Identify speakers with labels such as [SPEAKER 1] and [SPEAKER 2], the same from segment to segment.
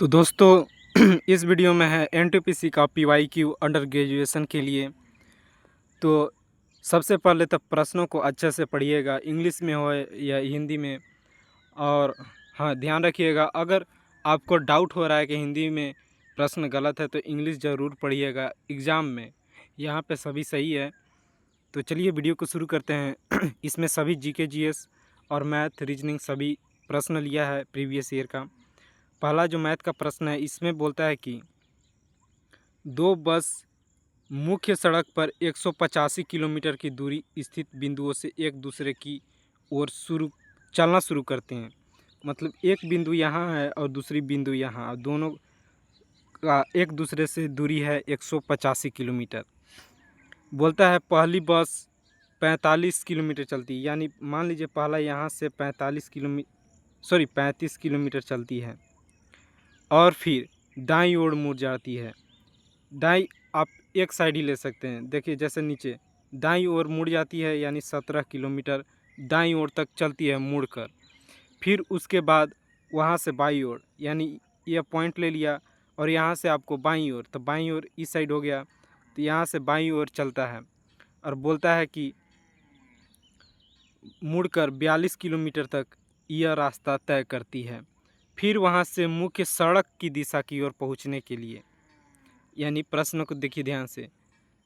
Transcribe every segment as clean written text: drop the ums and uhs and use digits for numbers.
[SPEAKER 1] तो दोस्तों इस वीडियो में है एनटीपीसी का पीवाईक्यू अंडर ग्रेजुएशन के लिए। तो सबसे पहले तो प्रश्नों को अच्छे से पढ़िएगा, इंग्लिश में हो या हिंदी में। और हाँ, ध्यान रखिएगा, अगर आपको डाउट हो रहा है कि हिंदी में प्रश्न गलत है तो इंग्लिश ज़रूर पढ़िएगा एग्ज़ाम में। यहाँ पे सभी सही है। तो चलिए वीडियो को शुरू करते हैं। इसमें सभी जीके जीएस और मैथ रीजनिंग सभी प्रश्न लिया है प्रीवियस ईयर का। पहला जो मैथ का प्रश्न है, इसमें बोलता है कि दो बस मुख्य सड़क पर 185 किलोमीटर की दूरी स्थित बिंदुओं से एक दूसरे की ओर चलना शुरू करते हैं। मतलब एक बिंदु यहाँ है और दूसरी बिंदु यहाँ, और दोनों का एक दूसरे से दूरी है 185 किलोमीटर। बोलता है पहली बस 45 किलोमीटर चलती है, यानी मान लीजिए पहला यहाँ से 35 किलोमीटर चलती है और फिर दाईं ओर मुड़ जाती है। दाईं आप एक साइड ही ले सकते हैं, देखिए जैसे नीचे दाईं ओर मुड़ जाती है, यानी 17 किलोमीटर दाईं ओर तक चलती है मुड़कर। फिर उसके बाद वहाँ से बाईं ओर, यानी यह पॉइंट ले लिया और यहाँ से आपको बाईं ओर, तो बाईं ओर इस साइड हो गया, तो यहाँ से बाईं ओर चलता है और बोलता है कि मुड़कर 42 किलोमीटर तक यह रास्ता तय करती है। फिर वहाँ से मुख्य सड़क की दिशा की ओर पहुँचने के लिए, यानी प्रश्न को देखिए ध्यान से,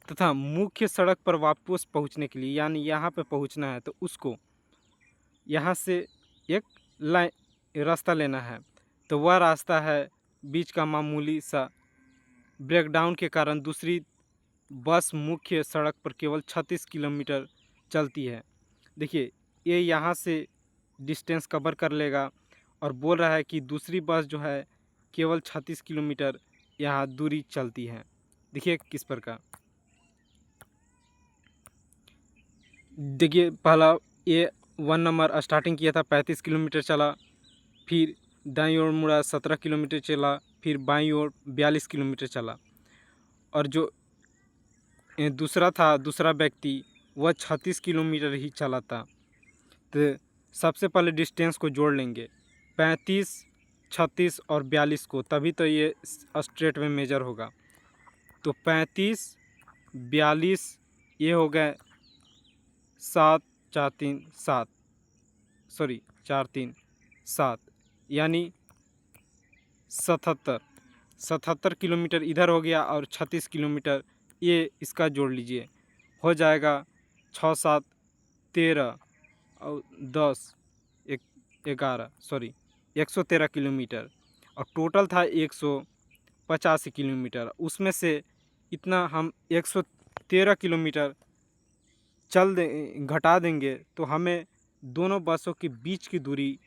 [SPEAKER 1] तथा मुख्य सड़क पर वापस पहुंचने के लिए, यानी यहाँ पे पहुंचना है तो उसको यहाँ से एक रास्ता लेना है। तो वह रास्ता है बीच का मामूली सा ब्रेकडाउन के कारण दूसरी बस मुख्य सड़क पर केवल 36 किलोमीटर चलती है। देखिए ये यहाँ से डिस्टेंस कवर कर लेगा और बोल रहा है कि दूसरी बस जो है केवल 36 किलोमीटर यहाँ दूरी चलती है। देखिए किस प्रकार, देखिए पहला ये 1 नंबर स्टार्टिंग किया था 35 किलोमीटर चला, फिर दाईं ओर मुड़ा 17 किलोमीटर चला, फिर बाईं ओर 42 किलोमीटर चला। और जो दूसरा व्यक्ति वह 36 किलोमीटर ही चला था। तो सबसे पहले डिस्टेंस को जोड़ लेंगे 35, 36 और 42 को, तभी तो ये स्ट्रेट में मेजर होगा। तो 35, 42 ये हो गए 7, 4, 3, 7, 4, 3, 7, यानी 77 किलोमीटर इधर हो गया और 36 किलोमीटर ये इसका जोड़ लीजिए, हो जाएगा 6, 7, 13 और 10, 11 113 किलोमीटर। और टोटल था 185 किलोमीटर, उसमें से इतना हम 113 किलोमीटर घटा देंगे तो हमें दोनों बसों के बीच की दूरी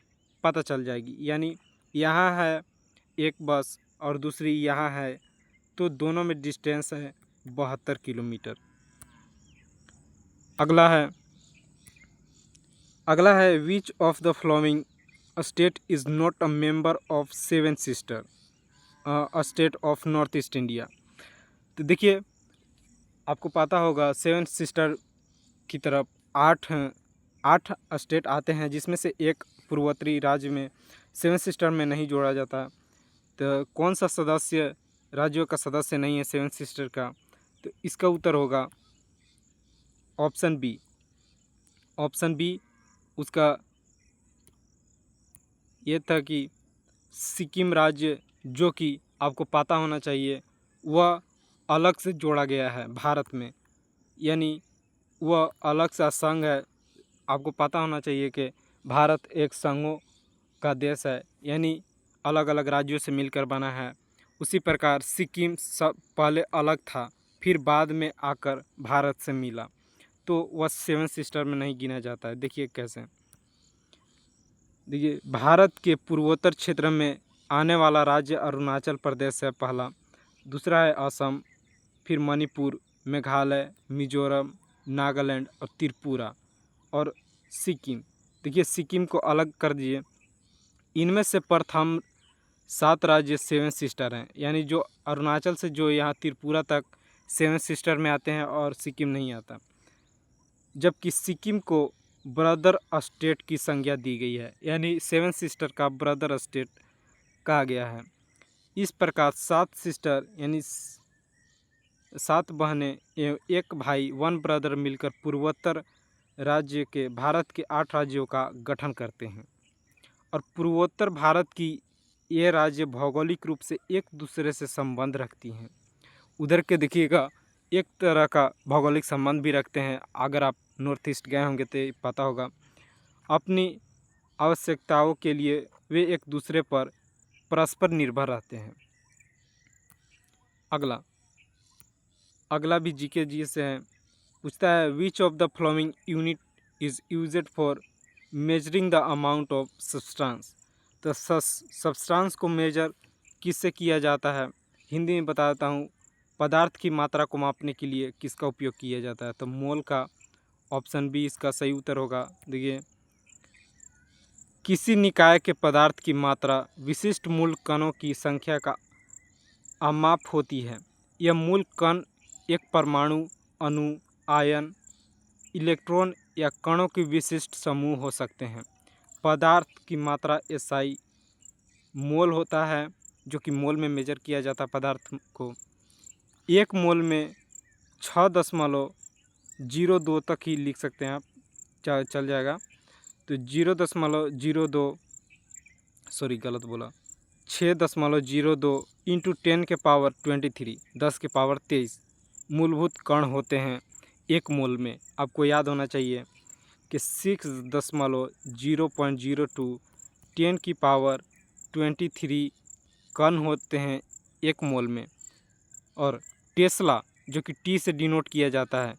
[SPEAKER 1] पता चल जाएगी। यानी यहाँ है एक बस और दूसरी यहाँ है, तो दोनों में डिस्टेंस है 72 किलोमीटर। अगला है which of the following state is not a member of seven sister state of north east India. तो देखिए आपको पता होगा सेवन सिस्टर की तरफ 8 स्टेट आते हैं, जिसमें से एक पूर्वोत्तरी राज्य में सेवन सिस्टर में नहीं जोड़ा जाता। तो कौन सा सदस्य राज्यों का सदस्य नहीं है सेवन सिस्टर का? तो इसका उत्तर होगा ऑप्शन बी। उसका ये था कि सिक्किम राज्य, जो कि आपको पता होना चाहिए, वह अलग से जोड़ा गया है भारत में, यानी वह अलग सा संघ है। आपको पता होना चाहिए कि भारत एक संघों का देश है, यानी अलग अलग राज्यों से मिलकर बना है। उसी प्रकार सिक्किम सब पहले अलग था, फिर बाद में आकर भारत से मिला, तो वह सेवन सिस्टर में नहीं गिना जाता है। देखिए कैसे, देखिए भारत के पूर्वोत्तर क्षेत्र में आने वाला राज्य अरुणाचल प्रदेश है पहला, दूसरा है असम, फिर मणिपुर, मेघालय, मिजोरम, नागालैंड और त्रिपुरा और सिक्किम। देखिए सिक्किम को अलग कर दिए। इनमें से प्रथम 7 राज्य सेवन सिस्टर हैं, यानी जो अरुणाचल से जो यहाँ त्रिपुरा तक सेवन सिस्टर में आते हैं और सिक्किम नहीं आता। जबकि सिक्किम को ब्रदर स्टेट की संज्ञा दी गई है, यानी सेवन सिस्टर का ब्रदर स्टेट कहा गया है। इस प्रकार 7 सिस्टर यानी 7 बहनें एवं 1 भाई 1 ब्रदर मिलकर पूर्वोत्तर राज्य के भारत के 8 राज्यों का गठन करते हैं। और पूर्वोत्तर भारत की ये राज्य भौगोलिक रूप से एक दूसरे से संबंध रखती हैं। उधर के देखिएगा एक तरह का भौगोलिक संबंध भी रखते हैं। अगर आप नॉर्थ ईस्ट गए होंगे तो पता होगा। अपनी आवश्यकताओं के लिए वे एक दूसरे पर परस्पर निर्भर रहते हैं। अगला भी जीके से है। पूछता है which of the following unit is used for measuring the amount of substance. तो सब्सटेंस को मेजर किससे किया जाता है? हिंदी में बता देता हूँ। पदार्थ की मात्रा को मापने के लिए किसका उपयोग किया जाता है? तो मोल का। ऑप्शन बी इसका सही उत्तर होगा। देखिए, किसी निकाय के पदार्थ की मात्रा विशिष्ट मूल कणों की संख्या का अमाप होती है। यह मूल कण एक परमाणु, अणु, आयन, इलेक्ट्रॉन या कणों के विशिष्ट समूह हो सकते हैं। पदार्थ की मात्रा एसआई मोल होता है, जो कि मोल में मेजर किया जाता है पदार्थ को। 1 मोल में 6.02 तक ही लिख सकते हैं आप, चल जाएगा। तो 0.02 सॉरी गलत बोला, 6.02 इंटू 10 के पावर 23 10 के पावर 23 मूलभूत कण होते हैं 1 मोल में। आपको याद होना चाहिए कि 6.002 10 की पावर 23 कण होते हैं 1 मोल में। और टेस्ला, जो कि टी से डिनोट किया जाता है,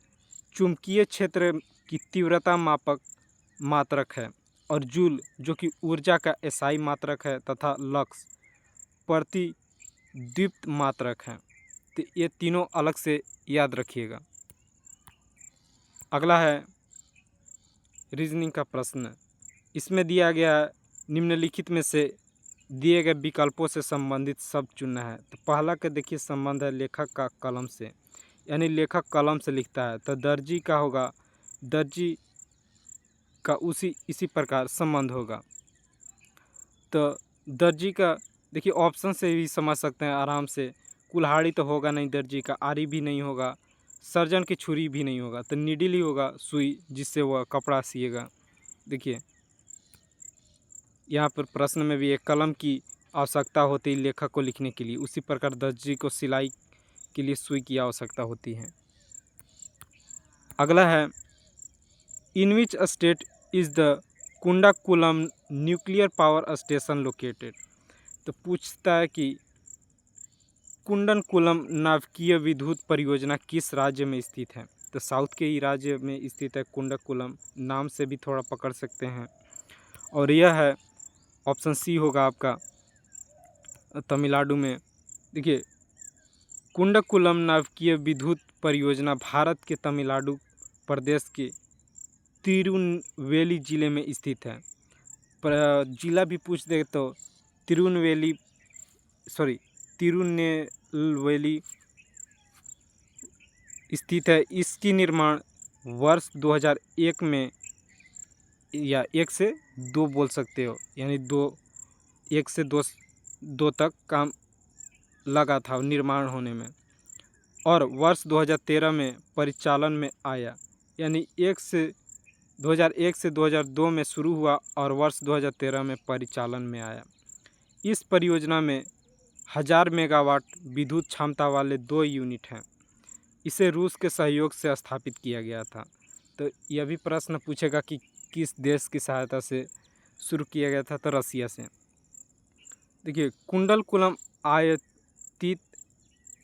[SPEAKER 1] चुंबकीय क्षेत्र की तीव्रता मात्रक है। और जूल, जो कि ऊर्जा का एसआई मात्रक है, तथा लक्स प्रतिदीप्त मात्रक है। तो ये तीनों अलग से याद रखिएगा। अगला है रीजनिंग का प्रश्न। इसमें दिया गया निम्नलिखित में से दिए गए विकल्पों से संबंधित शब्द चुनना है। तो पहला का देखिए संबंध है लेखक का कलम से, यानी लेखक कलम से लिखता है। तो दर्जी का होगा, दर्जी का इसी प्रकार संबंध होगा। तो दर्जी का देखिए ऑप्शन से भी समझ सकते हैं आराम से। कुल्हाड़ी तो होगा नहीं दर्जी का, आरी भी नहीं होगा, सर्जन की छुरी भी नहीं होगा। तो नीडल ही होगा, सुई जिससे वह कपड़ा सिएगा। देखिए यहाँ पर प्रश्न में भी एक कलम की आवश्यकता होती है लेखक को लिखने के लिए, उसी प्रकार दर्जी को सिलाई के लिए सुई की आवश्यकता होती है। अगला है in which state is the Kudankulam nuclear power station located. तो पूछता है कि कुंडनकुलम नाभिकीय विद्युत परियोजना किस राज्य में स्थित है। तो साउथ के ही राज्य में स्थित है कुंडकुलम, नाम से भी थोड़ा पकड़ सकते हैं। और यह है ऑप्शन सी होगा आपका, तमिलनाडु में। देखिए कुंडकुलम नाभिकीय विद्युत परियोजना भारत के तमिलनाडु प्रदेश के तिरुनेलवेली जिले में स्थित है। जिला भी पूछ दे तो तिरुनेलवेली स्थित है। इसकी निर्माण वर्ष 2001 में, या 1 से 2 बोल सकते हो, यानी 1 से 2 तक काम लगा था निर्माण होने में। और वर्ष 2013 में परिचालन में आया, यानी 2001 से 2002 में शुरू हुआ और वर्ष 2013 में परिचालन में आया। इस परियोजना में 1000 मेगावाट विद्युत क्षमता वाले 2 यूनिट हैं। इसे रूस के सहयोग से स्थापित किया गया था। तो यह भी प्रश्न पूछेगा कि किस देश की सहायता से शुरू किया गया था। तो रसिया से। देखिए कुंडलकुलम आयतित,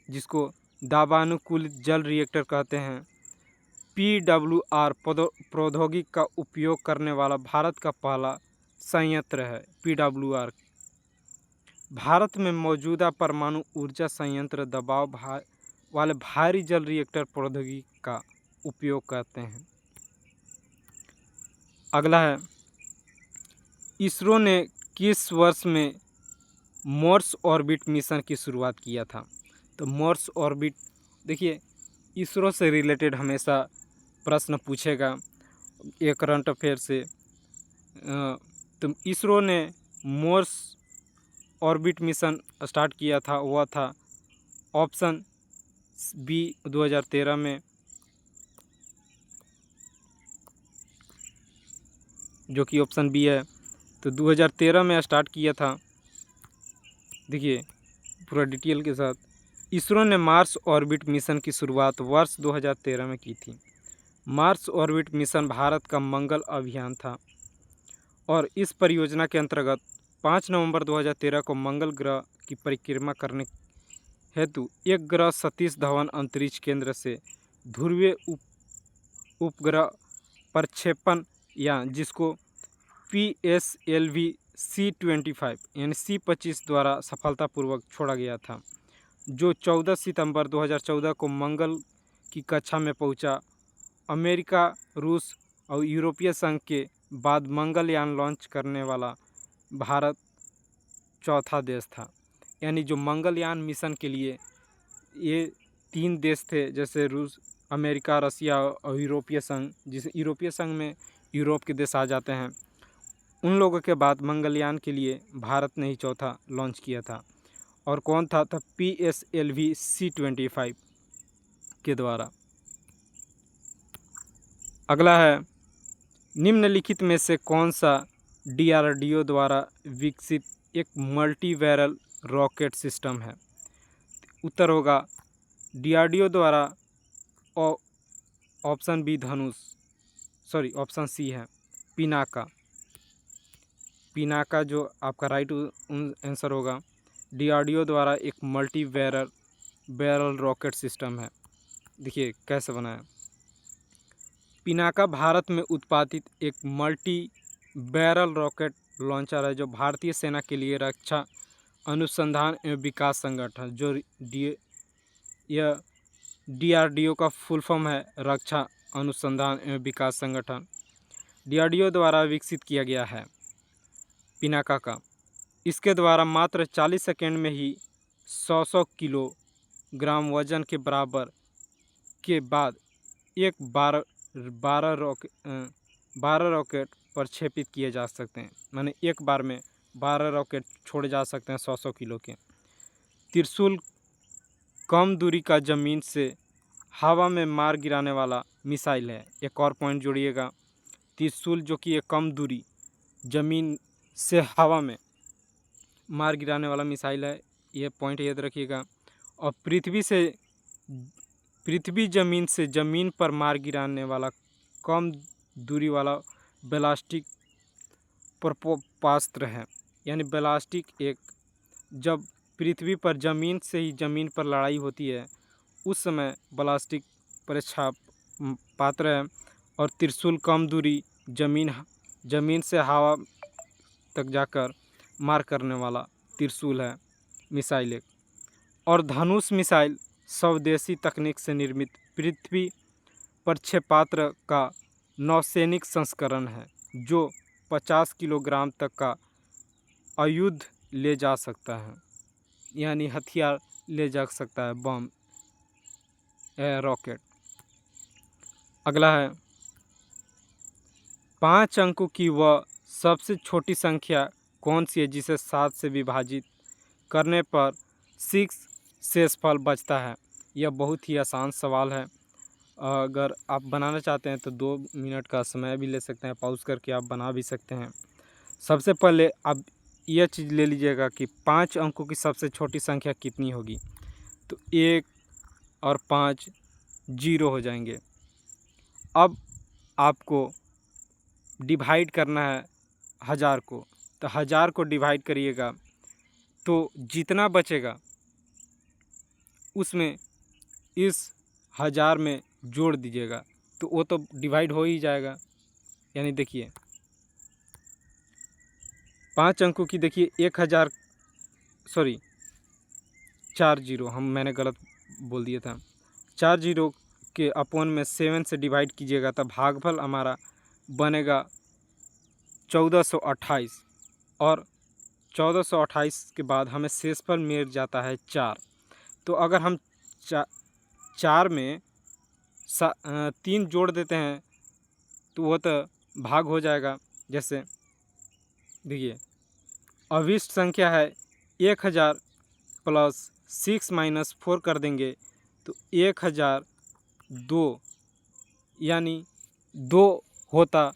[SPEAKER 1] जिसको दाबानुकूलित जल रिएक्टर कहते हैं, PWR प्रौद्योगिकी का उपयोग करने वाला भारत का पहला संयंत्र है। PWR भारत में मौजूदा परमाणु ऊर्जा संयंत्र दबाव वाले भारी जल रिएक्टर प्रौद्योगिकी का उपयोग करते हैं। अगला है इसरो ने किस वर्ष में मार्स ऑर्बिट मिशन की शुरुआत किया था। तो मार्स ऑर्बिट, देखिए इसरो से रिलेटेड हमेशा प्रश्न पूछेगा एक करंट अफेयर से। तो इसरो ने मार्स ऑर्बिट मिशन स्टार्ट किया था वह था ऑप्शन बी 2013 में, जो कि ऑप्शन बी है। तो 2013 में स्टार्ट किया था। देखिए पूरा डिटेल के साथ, इसरो ने मार्स ऑर्बिट मिशन की शुरुआत वर्ष 2013 में की थी। मार्स ऑर्बिट मिशन भारत का मंगल अभियान था और इस परियोजना के अंतर्गत 5 नवंबर 2013 को मंगल ग्रह की परिक्रमा करने हेतु एक ग्रह सतीश धवन अंतरिक्ष केंद्र से ध्रुवीय उपग्रह प्रक्षेपण यान, जिसको PSLV C-25 यानी C-25 द्वारा सफलतापूर्वक छोड़ा गया था, जो 14 सितंबर 2014 को मंगल की कक्षा में पहुंचा। अमेरिका, रूस और यूरोपीय संघ के बाद मंगलयान लॉन्च करने वाला भारत चौथा देश था। यानी जो मंगलयान मिशन के लिए ये 3 देश थे, जैसे रूस, अमेरिका, रसिया और यूरोपीय संघ, जिसे यूरोपीय संघ में यूरोप के देश आ जाते हैं, उन लोगों के बाद मंगलयान के लिए भारत ने ही चौथा लॉन्च किया था। और कौन था? PSLV C-25 के द्वारा। अगला है, निम्नलिखित में से कौन सा DRDO द्वारा विकसित एक मल्टी बैरल रॉकेट सिस्टम है? उत्तर होगा DRDO द्वारा ऑप्शन बी धनुष, सॉरी ऑप्शन सी है पिनाका। पिनाका जो आपका राइट आंसर होगा। DRDO द्वारा एक मल्टी बैरल रॉकेट सिस्टम है। देखिए कैसे बना है। पिनाका भारत में उत्पादित एक मल्टी बैरल रॉकेट लॉन्चर है, जो भारतीय सेना के लिए रक्षा अनुसंधान एवं विकास संगठन, जो यह DRDO का फुल फॉर्म है, रक्षा अनुसंधान एवं विकास संगठन, DRDO द्वारा विकसित किया गया है पिनाका का। इसके द्वारा मात्र 40 सेकेंड में ही 100 किलोग्राम वजन के बराबर के बाद एक 12 रॉकेट प्रक्षेपित किए जा सकते हैं। माने एक बार में 12 रॉकेट छोड़े जा सकते हैं 100 किलो के। त्रिशूल कम दूरी का ज़मीन से हवा में मार गिराने वाला मिसाइल है। एक और पॉइंट जोड़िएगा, त्रिशूल जो कि एक कम दूरी ज़मीन से हवा में मार गिराने वाला मिसाइल है, ये पॉइंट याद रखिएगा। और पृथ्वी ज़मीन से ज़मीन पर मार गिराने वाला कम दूरी वाला बैलिस्टिक प्रक्षेपास्त्र है। यानी बैलिस्टिक एक, जब पृथ्वी पर ज़मीन से ही ज़मीन पर लड़ाई होती है उस समय बैलिस्टिक प्रक्षेपास्त्र है। और त्रिशूल कम दूरी ज़मीन से हवा तक जाकर मार करने वाला त्रिशूल है मिसाइल एक। और धनुष मिसाइल स्वदेशी तकनीक से निर्मित पृथ्वी प्रक्षेपास्त्र का नौसैनिक संस्करण है, जो 50 किलोग्राम तक का आयुध ले जा सकता है, यानी हथियार ले जा सकता है, बम रॉकेट। अगला है, 5 अंकों की वह सबसे छोटी संख्या कौन सी है जिसे 7 से विभाजित करने पर 6 शेषफल बचता है? यह बहुत ही आसान सवाल है। अगर आप बनाना चाहते हैं तो 2 मिनट का समय भी ले सकते हैं, पॉज करके आप बना भी सकते हैं। सबसे पहले आप यह चीज़ ले लीजिएगा कि 5 अंकों की सबसे छोटी संख्या कितनी होगी। तो 1 और 5 0 हो जाएंगे। अब आपको डिवाइड करना है 1000 को, तो 1000 को डिवाइड करिएगा तो जितना बचेगा उसमें इस 1000 में जोड़ दीजिएगा, तो वो तो डिवाइड हो ही जाएगा। यानी देखिए 5 अंकों की, देखिए 1000, सॉरी 4 0, मैंने गलत बोल दिया था। 4 0 के अपॉन में 7 से डिवाइड कीजिएगा तब भागफल हमारा बनेगा 1428। और 1428 के बाद हमें शेषफल मिल जाता है 4। तो अगर हम 4 में 3 जोड़ देते हैं तो वो तो भाग हो जाएगा। जैसे देखिए अभिष्ट संख्या है 1000 प्लस 6 माइनस 4 कर देंगे तो 1002 यानी 2 होता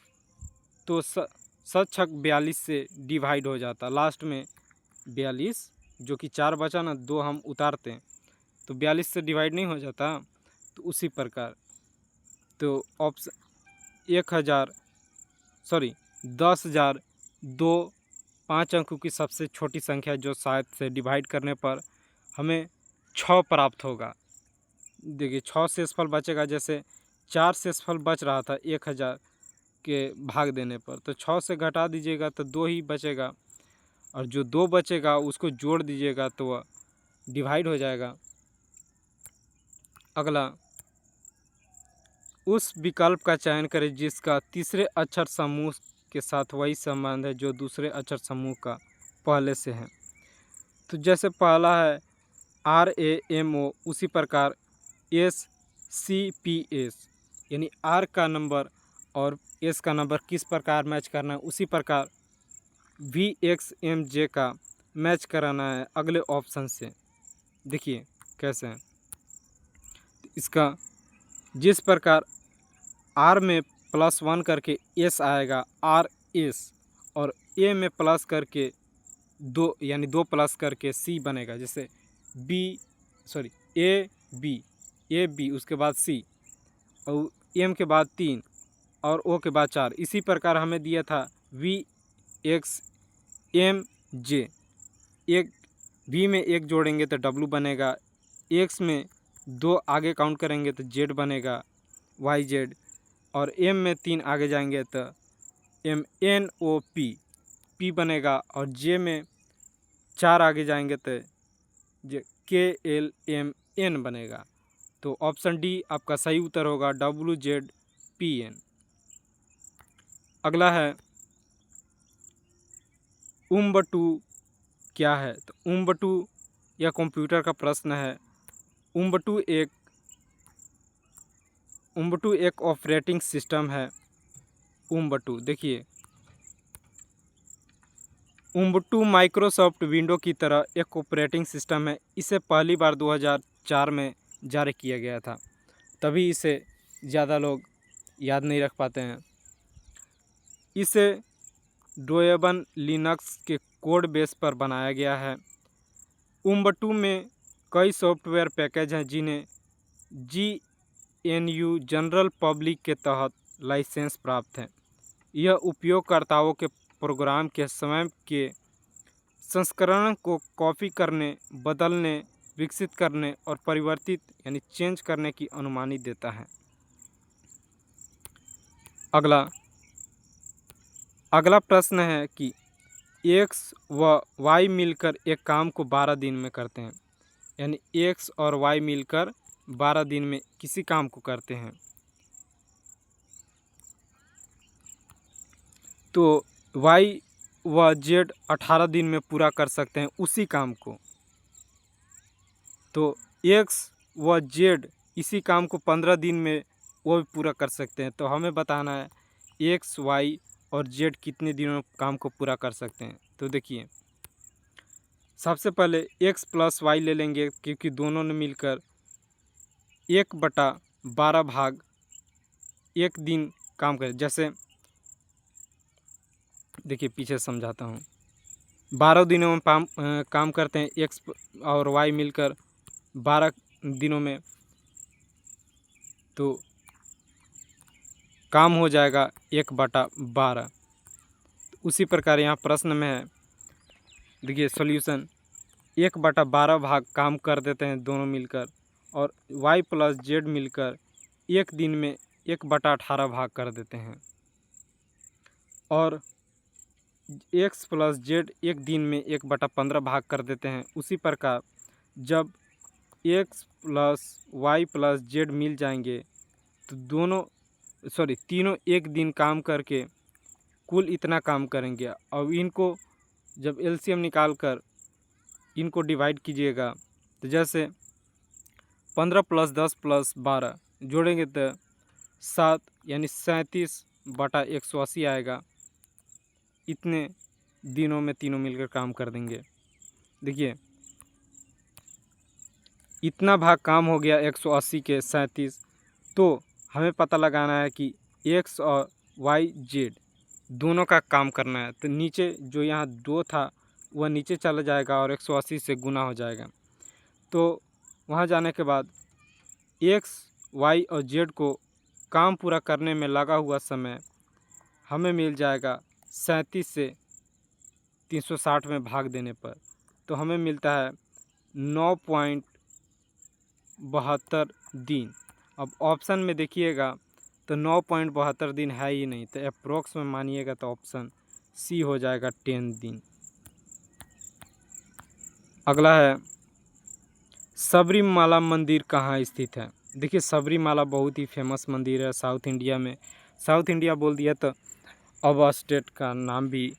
[SPEAKER 1] तो सत छक 42 से डिवाइड हो जाता। लास्ट में 42 जो कि 4 बचा ना, 2 हम उतारते हैं तो 42 से डिवाइड नहीं हो जाता। तो उसी प्रकार तो ऑप्शन 10,000 दो 5 अंकों की सबसे छोटी संख्या जो 7 से डिवाइड करने पर हमें 6 प्राप्त होगा। देखिए 6 शेषफल बचेगा, जैसे 4 शेषफल बच रहा था 1000 के भाग देने पर, तो 6 से घटा दीजिएगा तो 2 ही बचेगा, और जो 2 बचेगा उसको जोड़ दीजिएगा तो वह डिवाइड हो जाएगा। अगला, उस विकल्प का चयन करें जिसका तीसरे अक्षर समूह के साथ वही संबंध है जो दूसरे अक्षर समूह का पहले से है। तो जैसे पहला है RAMO, उसी प्रकार SCPS, यानी R का नंबर और S का नंबर किस प्रकार मैच करना है, उसी प्रकार VXMJ का मैच कराना है अगले ऑप्शन से। देखिए कैसे है इसका, जिस प्रकार R में +1 करके S आएगा RS, और A में प्लस करके 2 यानी 2 प्लस करके C बनेगा, जैसे AB उसके बाद C और M के बाद 3 और O के बाद 4। इसी प्रकार हमें दिया था VXMJ, एक V में 1 जोड़ेंगे तो W बनेगा, X में 2 आगे काउंट करेंगे तो Z बनेगा YZ, और M में 3 आगे जाएंगे तो MNOP P बनेगा, और J में 4 आगे जाएंगे तो KLMN बनेगा। तो ऑप्शन डी आपका सही उत्तर होगा, WZPN। अगला है उम्बटू क्या है, तो उम्बटू यह कंप्यूटर का प्रश्न है। उम्बटू एक ऑपरेटिंग सिस्टम है। उम्बटू देखिए, उम्बटू माइक्रोसॉफ्ट विंडो की तरह एक ऑपरेटिंग सिस्टम है। इसे पहली बार 2004 में जारी किया गया था, तभी इसे ज़्यादा लोग याद नहीं रख पाते हैं। इसे डेबियन लिनक्स के कोड बेस पर बनाया गया है। उम्बटू में कई सॉफ्टवेयर पैकेज हैं जिन्हें GNU जनरल पब्लिक के तहत लाइसेंस प्राप्त है। यह उपयोगकर्ताओं के प्रोग्राम के स्वयं के संस्करण को कॉपी करने, बदलने, विकसित करने और परिवर्तित यानी चेंज करने की अनुमति देता है। अगला प्रश्न है कि X व Y मिलकर एक काम को 12 दिन में करते हैं, यानी X और Y मिलकर 12 दिन में किसी काम को करते हैं, तो Y व Z 18 दिन में पूरा कर सकते हैं उसी काम को। तो X व Z इसी काम को 15 दिन में वो भी पूरा कर सकते हैं। तो हमें बताना है X, Y और Z कितने दिनों में काम को पूरा कर सकते हैं। तो देखिए, सबसे पहले X + Y ले लेंगे, क्योंकि दोनों ने मिलकर 1/12 भाग एक दिन काम करें। जैसे देखिए पीछे समझाता हूँ, 12 दिनों में काम करते हैं X और Y मिलकर 12 दिनों में, तो काम हो जाएगा 1/12। उसी प्रकार यहाँ प्रश्न में है, देखिए सॉल्यूशन, 1/12 भाग काम कर देते हैं दोनों मिलकर, और Y + Z मिलकर एक दिन में 1/18 भाग कर देते हैं, और X + Z एक दिन में 1/15 भाग कर देते हैं। उसी प्रकार जब X + Y + Z मिल जाएंगे तो तीनों एक दिन काम करके कुल इतना काम करेंगे। अब इनको जब LCM निकाल कर इनको डिवाइड कीजिएगा तो जैसे 15 + 10 + 12 जोड़ेंगे तो 7 यानी 37/180 आएगा। इतने दिनों में तीनों मिलकर काम कर देंगे। देखिए इतना भाग काम हो गया 180 के 37, तो हमें पता लगाना है कि एक्स और वाई जेड दोनों का काम करना है। तो नीचे जो यहाँ 2 था वह नीचे चला जाएगा और 180 से गुना हो जाएगा। तो वहाँ जाने के बाद एक्स वाई और जेड को काम पूरा करने में लगा हुआ समय हमें मिल जाएगा 37 से 360 में भाग देने पर, तो हमें मिलता है 9.72 दिन। अब ऑप्शन में देखिएगा तो 9.72 दिन है ही नहीं, तो अप्रोक्स में मानिएगा तो ऑप्शन सी हो जाएगा 10 दिन। अगला है सबरीमाला मंदिर कहाँ स्थित है। देखिए सबरीमाला बहुत ही फेमस मंदिर है साउथ इंडिया में। साउथ इंडिया बोल दिया तो अब स्टेट का नाम भी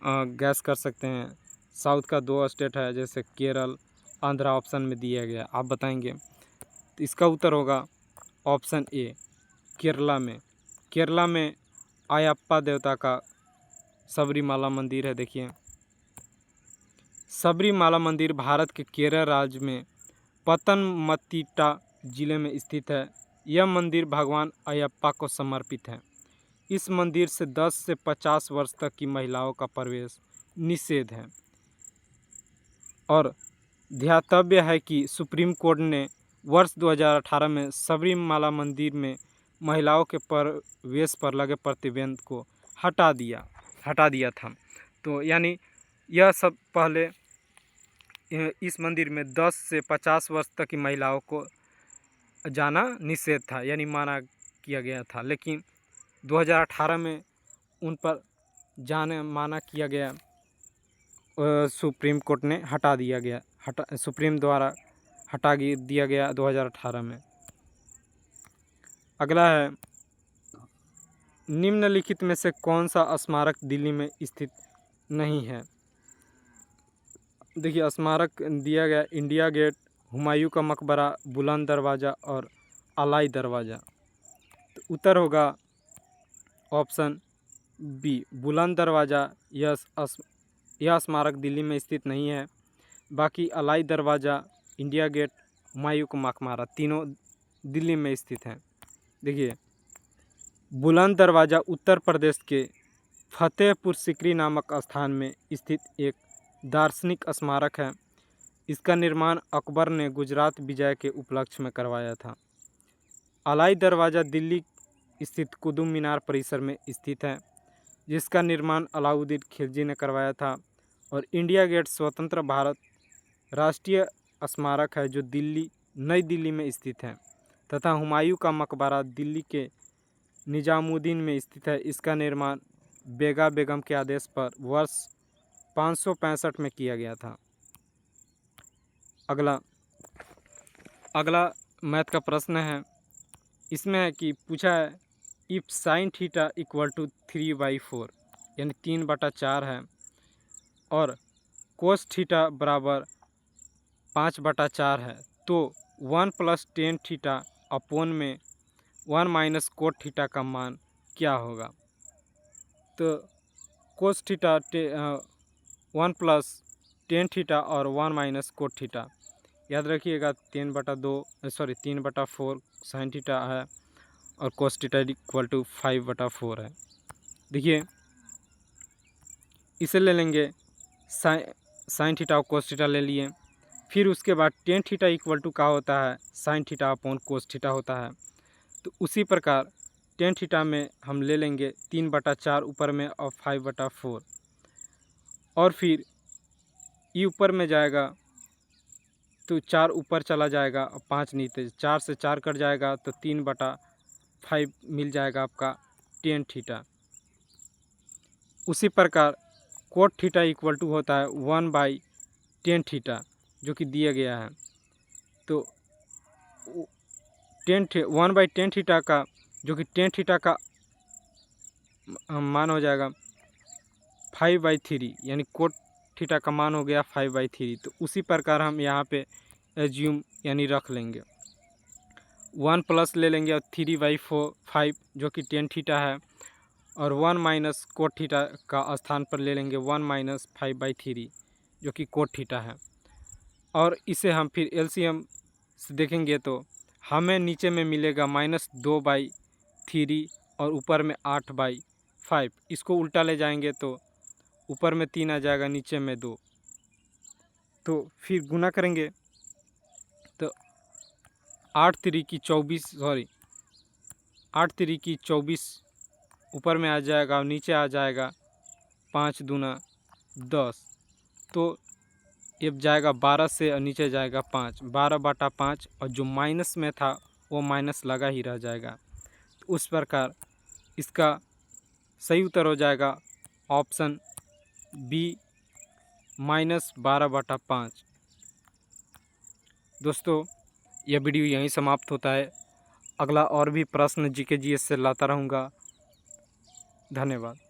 [SPEAKER 1] गैस कर सकते हैं। साउथ का 2 स्टेट है, जैसे केरल, आंध्रा ऑप्शन में दिया गया। आप बताएंगे, तो इसका उत्तर होगा ऑप्शन ए, केरला में। केरला में अयप्पा देवता का सबरीमाला मंदिर है। देखिए सबरीमाला मंदिर भारत के केरल राज्य में पतनमतिट्टा जिले में स्थित है। यह मंदिर भगवान अयप्पा को समर्पित है। इस मंदिर से 10 से 50 वर्ष तक की महिलाओं का प्रवेश निषेध है। और ध्यातव्य है कि सुप्रीम कोर्ट ने वर्ष 2018 में सबरीमाला मंदिर में महिलाओं के प्रवेश पर लगे प्रतिबंध को हटा दिया था। तो यानी यह सब पहले इस मंदिर में 10 से 50 वर्ष तक की महिलाओं को जाना निषेध था, यानी माना किया गया था, लेकिन 2018 में उन पर जाने माना किया गया। सुप्रीम कोर्ट ने सुप्रीम द्वारा हटा दिया गया 2018 में। अगला है निम्नलिखित में से कौन सा स्मारक दिल्ली में स्थित नहीं है। देखिए स्मारक दिया गया इंडिया गेट, हुमायूं का मकबरा, बुलंद दरवाज़ा और अलाई दरवाज़ा। तो उत्तर होगा ऑप्शन बी, बुलंद दरवाज़ा। यह स्मारक दिल्ली में स्थित नहीं है। बाकी अलाई दरवाज़ा, इंडिया गेट, हुमायूं का मकबरा तीनों दिल्ली में स्थित हैं। देखिए बुलंद दरवाज़ा उत्तर प्रदेश के फतेहपुर सिकरी नामक स्थान में स्थित एक दार्शनिक स्मारक है। इसका निर्माण अकबर ने गुजरात विजय के उपलक्ष्य में करवाया था। अलाई दरवाज़ा दिल्ली स्थित कुतुब मीनार परिसर में स्थित है, जिसका निर्माण अलाउद्दीन खिलजी ने करवाया था। और इंडिया गेट स्वतंत्र भारत राष्ट्रीय स्मारक है, जो नई दिल्ली में स्थित है। तथा हुमायूं का मकबरा दिल्ली के निजामुद्दीन में स्थित है। इसका निर्माण बेगा बेगम के आदेश पर वर्ष 565 में किया गया था। अगला मैथ का प्रश्न है। इसमें है कि पूछा है if sine theta equal to 3/4 यानी 3/4 है, और कोस थीटा बराबर 5/4 है, तो 1 + tan थीटा अपॉन में 1 - कोट थीटा का मान क्या होगा। तो कोस थीटा 1 + tan थीटा और 1 - कोट थीटा, याद रखिएगा 3/4 साइन थीटा है और कोस थीटा इक्वल टू 5/4 है। देखिए इसे ले लेंगे, साइन थीटा और कोस थीटा ले लिए। फिर उसके बाद टेन थीटा इक्वल टू का होता है sine theta upon cos theta होता है। तो उसी प्रकार टेन थीटा में हम ले लेंगे 3/4 ऊपर में और 5/4, और फिर ई ऊपर में जाएगा तो 4 ऊपर चला जाएगा और 5 नीचे, 4 से 4 कट जाएगा तो 3/5 मिल जाएगा आपका टेन थीटा। उसी प्रकार कोट थीटा इक्वल टू होता है 1/10 थीटा, जो कि दिया गया है। तो 1/10 थीटा का, जो कि 10 थीटा का मान हो जाएगा 5/3, यानी कोट थीटा का मान हो गया 5/3। तो उसी प्रकार हम यहाँ पे एज्यूम यानी रख लेंगे, 1 प्लस ले लेंगे और 3/5 जो कि 10 थीटा है, और 1 - कोट थीटा का स्थान पर ले लेंगे 1 - 5/3, जो कि कोट थीटा है। और इसे हम फिर एलसीएम से देखेंगे तो हमें नीचे में मिलेगा -2/3 और ऊपर में 8/5। इसको उल्टा ले जाएंगे तो ऊपर में 3 आ जाएगा, नीचे में 2। तो फिर गुना करेंगे तो 8 3 की 24 ऊपर में आ जाएगा और नीचे आ जाएगा 5 दूना 10। तो ये जाएगा 12 से और नीचे जाएगा 5, 12/5 और जो माइनस में था वो माइनस लगा ही रह जाएगा। तो उस प्रकार इसका सही उत्तर हो जाएगा ऑप्शन बी -12/5। दोस्तों, यह वीडियो यहीं समाप्त होता है। अगला और भी प्रश्न जीके जीएस से लाता रहूँगा। धन्यवाद।